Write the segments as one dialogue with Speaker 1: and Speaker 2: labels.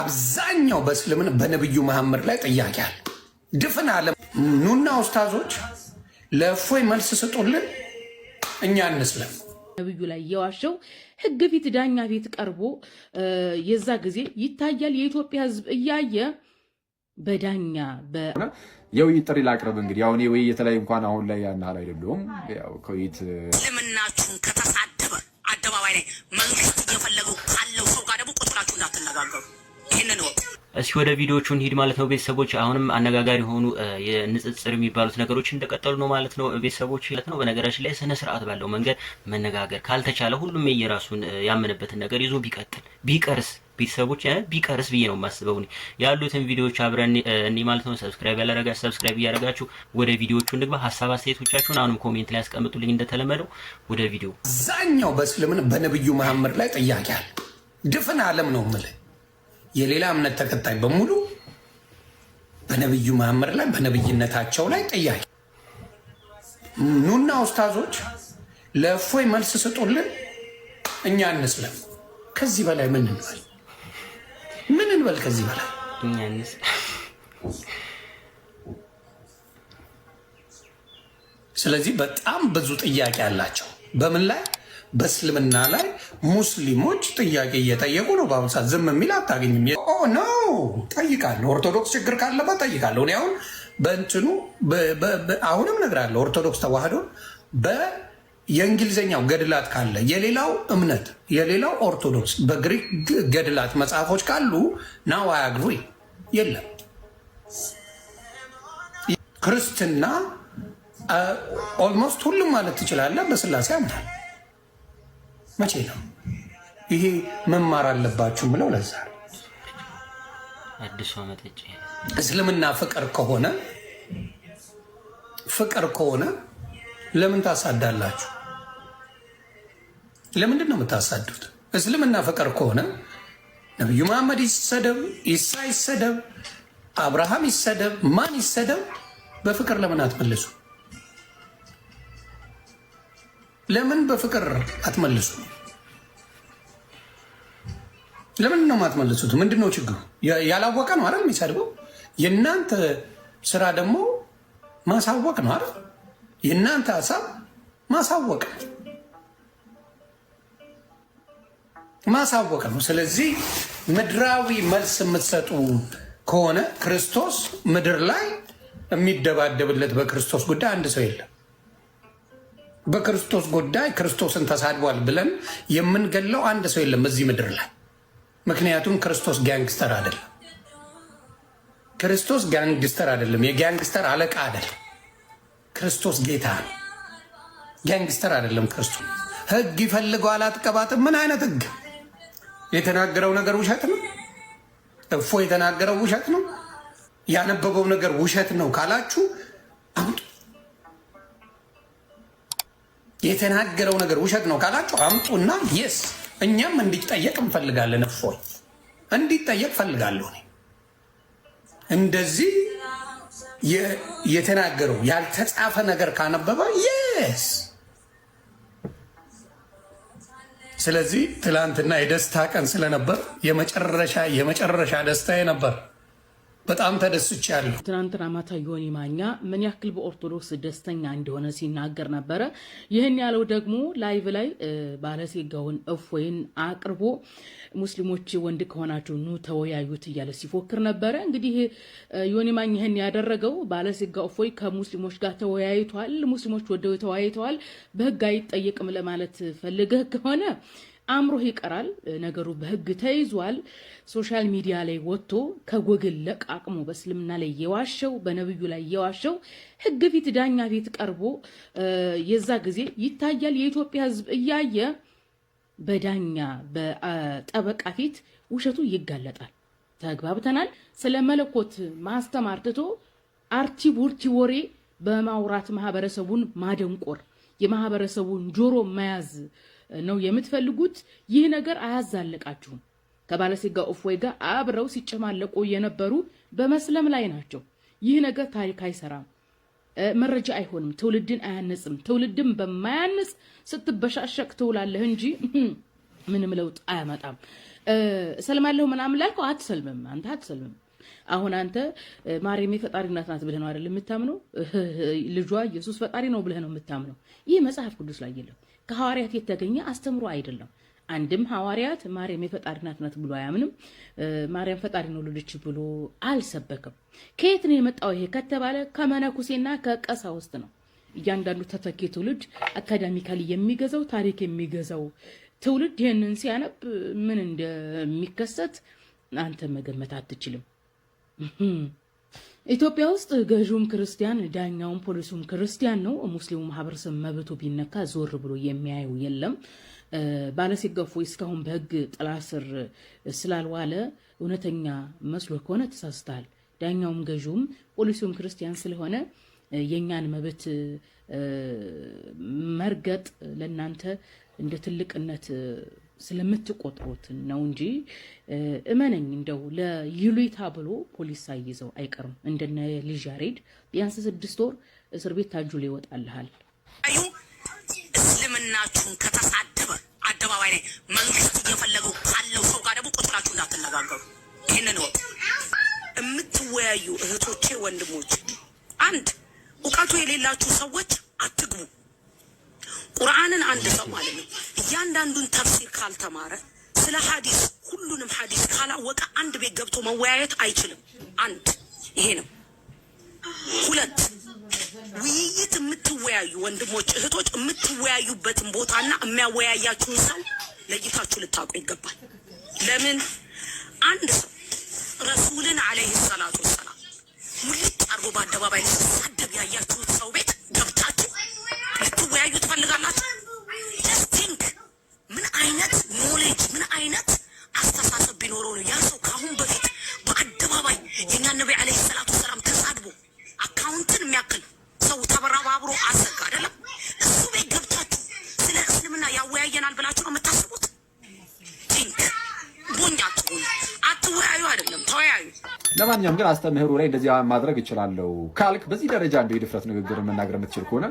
Speaker 1: አብዛኛው በእስልምና በነብዩ መሐመድ ላይ ጥያቄ አለ። ድፍን ዓለም ኑና ኡስታዞች ለእፎይ መልስ ስጡልን፣ እኛ እንስለም።
Speaker 2: ነብዩ ላይ የዋሸው ህግ ፊት ዳኛ ፊት ቀርቦ የዛ ጊዜ ይታያል። የኢትዮጵያ ህዝብ እያየ በዳኛ
Speaker 3: የውይይት ጥሪ ላቅርብ። እንግዲህ አሁን የውይይት ላይ እንኳን አሁን ላይ ያናል አይደለም። ያው ከውይይት
Speaker 4: ለምናችሁን ከተሳደበ አደባባይ ላይ መንግስት እየፈለገው ካለው ሰው ጋር ደግሞ ቁጭ ብላችሁ እንዳትነጋገሩ። ይሄንን ነው።
Speaker 5: እስኪ ወደ ቪዲዮቹ እንሂድ ማለት ነው ቤተሰቦች። አሁንም አነጋጋሪ የሆኑ የንጽጽር የሚባሉት ነገሮች እንደቀጠሉ ነው ማለት ነው ቤተሰቦች ማለት ነው። በነገራችን ላይ ስነ ስርዓት ባለው መንገድ መነጋገር ካልተቻለ ሁሉም የየራሱን ያመነበትን ነገር ይዞ ቢቀጥል ቢቀርስ ቤተሰቦች ቢቀርስ ብዬ ነው የማስበው። ያሉትን ቪዲዮዎች አብረን እኔ ማለት ነው። ሰብስክራይብ እያደረጋችሁ ወደ ቪዲዮቹ እንግባ። ሐሳብ አስተያየቶቻችሁን አሁንም ኮሜንት ላይ አስቀምጡልኝ እንደተለመደው። ወደ ቪዲዮ
Speaker 1: አብዛኛው በእስልምና በነብዩ መሐመድ ላይ ጥያቄ አለ። ድፍን ዓለም ነው የምልህ የሌላ እምነት ተከታይ በሙሉ በነብዩ መሐመድ ላይ በነብይነታቸው ላይ ጥያቄ። ኑና ኡስታዞች ለእፎይ መልስ ስጡልን፣ እኛ እንስለም። ከዚህ በላይ ምን እንበል? ምን እንበል? ከዚህ በላይ
Speaker 5: እኛ እንስለም።
Speaker 1: ስለዚህ በጣም ብዙ ጥያቄ አላቸው። በምን ላይ? በእስልምና ላይ ሙስሊሞች ጥያቄ እየጠየቁ ነው። በአሁኑ ሰዓት ዝም የሚል አታገኝም። ነው ጠይቃለሁ። ኦርቶዶክስ ችግር ካለበት ጠይቃለሁ። እኔ አሁን በእንትኑ አሁንም እነግራለሁ። ኦርቶዶክስ ተዋህዶ የእንግሊዝኛው ገድላት ካለ የሌላው እምነት የሌላው ኦርቶዶክስ በግሪክ ገድላት መጽሐፎች ካሉ ናው አያግሪ የለም። ክርስትና ኦልሞስት ሁሉም ማለት ትችላለህ በስላሴ አምናል። መቼ ነው ይሄ መማር አለባችሁ ብለው? ለዛ
Speaker 5: አዲሱ መጥቼ
Speaker 1: እስልምና ፍቅር ከሆነ ለምን ታሳዳላችሁ? ለምንድን ነው የምታሳዱት? እስልምና ፍቅር ከሆነ ነብዩ መሐመድ ይሰደብ፣ ኢሳ ይሰደብ፣ አብርሃም ይሰደብ፣ ማን ይሰደብ፣ በፍቅር ለምን አትመልሱ? ለምን በፍቅር አትመልሱ? ለምን ነው የማትመልሱት? ምንድነው ችግሩ? ያላወቀ ነው አይደል የሚሰድበው? የእናንተ ስራ ደግሞ ማሳወቅ ነው አይደል? የእናንተ ሀሳብ ማሳወቅ ነው። ስለዚህ ምድራዊ መልስ የምትሰጡ ከሆነ ክርስቶስ ምድር ላይ የሚደባደብለት በክርስቶስ ጉዳይ አንድ ሰው የለም። በክርስቶስ ጉዳይ ክርስቶስን ተሳድቧል ብለን የምንገለው አንድ ሰው የለም እዚህ ምድር ላይ። ምክንያቱም ክርስቶስ ጋንግስተር አይደለም። ክርስቶስ ጋንግስተር አይደለም። የጋንግስተር አለቃ አይደለም። ክርስቶስ ጌታ ነው። ጋንግስተር አይደለም ክርስቶስ። ህግ ይፈልገዋል አትቀባጥም። ምን አይነት ህግ? የተናገረው ነገር ውሸት ነው። እፎ የተናገረው ውሸት ነው። ያነበበው ነገር ውሸት ነው ካላችሁ አምጡ። የተናገረው ነገር ውሸት ነው ካላችሁ አምጡና የስ እኛም እንዲጠየቅ እንፈልጋለን። እፎይ እንዲጠየቅ ፈልጋለሁ። እኔ እንደዚህ የተናገረው ያልተጻፈ ነገር ካነበበ የስ ስለዚህ ትላንትና የደስታ ቀን ስለነበር የመጨረሻ ደስታዬ ነበር። በጣም ተደስቻለሁ።
Speaker 2: ትናንትና ማታ ዮኒ ማኛ ምን ያክል በኦርቶዶክስ ደስተኛ እንደሆነ ሲናገር ነበረ። ይህን ያለው ደግሞ ላይቭ ላይ ባለሴጋውን እፎይን አቅርቦ ሙስሊሞች ወንድ ከሆናችሁ ኑ ተወያዩት እያለ ሲፎክር ነበረ። እንግዲህ ዮኒ ማኛ ይህን ያደረገው ባለሴጋ እፎይ ከሙስሊሞች ጋር ተወያይቷል፣ ሙስሊሞች ወደው ተወያይተዋል፣ በህግ አይጠየቅም ለማለት ፈልገህ ከሆነ አምሮህ ይቀራል። ነገሩ በህግ ተይዟል። ሶሻል ሚዲያ ላይ ወጥቶ ከጎግል ለቃቅሞ በእስልምና ላይ የዋሸው በነብዩ ላይ የዋሸው ህግ ፊት ዳኛ ፊት ቀርቦ የዛ ጊዜ ይታያል። የኢትዮጵያ ህዝብ እያየ በዳኛ በጠበቃ ፊት ውሸቱ ይጋለጣል። ተግባብተናል። ስለ መለኮት ማስተማር ትቶ አርቲ ቡርቲ ወሬ በማውራት ማህበረሰቡን ማደንቆር የማህበረሰቡን ጆሮ መያዝ ነው የምትፈልጉት። ይህ ነገር አያዛልቃችሁም። ከባለሴጋ እፎይ ጋር አብረው ሲጨማለቁ የነበሩ በመስለም ላይ ናቸው። ይህ ነገር ታሪክ አይሰራም፣ መረጃ አይሆንም፣ ትውልድን አያነጽም። ትውልድን በማያነጽ ስትበሻሸቅ ትውላለህ እንጂ ምንም ለውጥ አያመጣም። እሰልማለሁ ምናምን ላልከው አትሰልምም፣ አንተ አትሰልምም። አሁን አንተ ማርያም የፈጣሪ እናት ናት ብለህ ነው አይደል የምታምነው? ልጇ ኢየሱስ ፈጣሪ ነው ብለህ ነው የምታምነው። ይህ መጽሐፍ ቅዱስ ላይ የለም፣ ከሐዋርያት የተገኘ አስተምሮ አይደለም። አንድም ሐዋርያት ማርያም የፈጣሪ እናት ናት ብሎ አያምንም። ማርያም ፈጣሪ ነው ልጅ ብሎ አልሰበከም። ከየት ነው የመጣው ይሄ ከተባለ ከመነኩሴና ከቀሳውስት ነው። እያንዳንዱ ተተኪ ትውልድ አካዳሚካሊ የሚገዛው ታሪክ የሚገዛው ትውልድ ይህንን ሲያነብ ምን እንደሚከሰት አንተ መገመት አትችልም። ኢትዮጵያ ውስጥ ገዥውም ክርስቲያን፣ ዳኛውም ፖሊሱም ክርስቲያን ነው። ሙስሊሙ ማህበረሰብ መብቱ ቢነካ ዞር ብሎ የሚያየው የለም። ባለሲገፉ እስካሁን በህግ ጥላ ስር ስላልዋለ እውነተኛ መስሎ ከሆነ ተሳስተሃል። ዳኛውም ገዥውም ፖሊሱም ክርስቲያን ስለሆነ የኛን መብት መርገጥ ለናንተ እንደ ትልቅነት ስለምትቆጥሩት ነው እንጂ እመነኝ፣ እንደው ለይሉይታ ብሎ ፖሊስ ሳይዘው አይቀርም። እንደነ ልጅ ያሬድ ቢያንስ 6 ወር እስር ቤት ታጁል ይወጣልሃል።
Speaker 4: እስልምናችሁን ከተሳደበ አደባባይ ላይ መንግስት እየፈለገው ካለው ሰው ጋር ደግሞ ቁጥራችሁ እንዳትነጋገሩ። ይህንን ወቅ የምትወያዩ እህቶቼ፣ ወንድሞች፣ አንድ እውቀቱ የሌላችሁ ሰዎች አትግቡ። ቁርአንን አንድ ሰው ማለት ነው እያንዳንዱን ተፍሲር ካልተማረ ስለ ሐዲስ ሁሉንም ሐዲስ ካላወቀ አንድ ቤት ገብቶ መወያየት አይችልም። አንድ ይሄ ነው። ሁለት ውይይት የምትወያዩ ወንድሞች እህቶች የምትወያዩበትን ቦታና የሚያወያያችሁን ሰው ለይታችሁ ልታውቁ ይገባል። ለምን አንድ ሰው ረሱልን አለይሂ ሰላቱ ወሰላም ሙልጭ አድርጎ በአደባባይ ሲሳደብ ያያችሁት ሰው ቤት ገብታችሁ ልትወያዩ ትፈልጋላችሁ? ቲንክ ምን አይነት ኖሌጅ ምን አይነት አስተሳሰብ ቢኖረው ነው ያ ሰው ከአሁን በፊት በአደባባይ የኛ ነብይ አለይሂ ሰላቱ ወሰላም ተሳድቦ አካውንትን የሚያክል ሰው ተበራባብሮ አዘጋ አይደለም? እሱ ቤት ገብታችሁ ስለ እስልምና ያወያየናል ብላችሁ ነው የምታስቡት? ቲንክ ቦኛ አትወያዩ አይደለም፣ ተወያዩ።
Speaker 3: ለማንኛውም ግን አስተምህሩ ላይ እንደዚህ ማድረግ እችላለሁ ካልክ በዚህ ደረጃ እንደው የድፍረት ንግግር መናገር የምትችል ከሆነ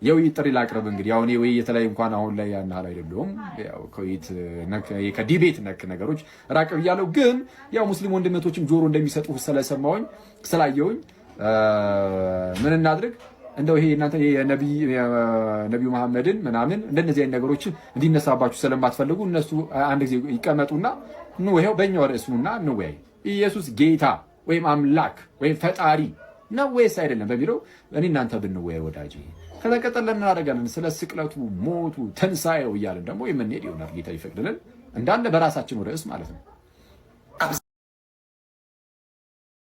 Speaker 3: የውይይት ጥሪ ላቅርብ። እንግዲህ አሁን የውይይት ላይ እንኳን አሁን ላይ ያን ያህል አይደለሁም። ያው ከዲቤት ነክ ነገሮች ራቅ ብያለሁ። ግን ያው ሙስሊም ወንድመቶችም ጆሮ እንደሚሰጡ ስለሰማሁኝ ስላየሁኝ ምን እናድርግ እንደው ይሄ እናንተ የነቢዩ መሐመድን ምናምን እንደነዚህ አይነት ነገሮች እንዲነሳባችሁ ስለማትፈልጉ እነሱ አንድ ጊዜ ይቀመጡና ይኸው በእኛው ርዕስ ኑና እንወያይ። ኢየሱስ ጌታ ወይም አምላክ ወይም ፈጣሪ ነው ወይስ አይደለም በሚለው እኔ እናንተ ብንወያይ ወዳጅ። ከዛ ቀጥለን እናደርጋለን ስለ ስቅለቱ፣ ሞቱ፣ ትንሳኤው እያልን ደግሞ የምንሄድ ይሆናል ጌታ ይፈቅድልን እንዳለ በራሳችን ርዕስ ማለት ነው።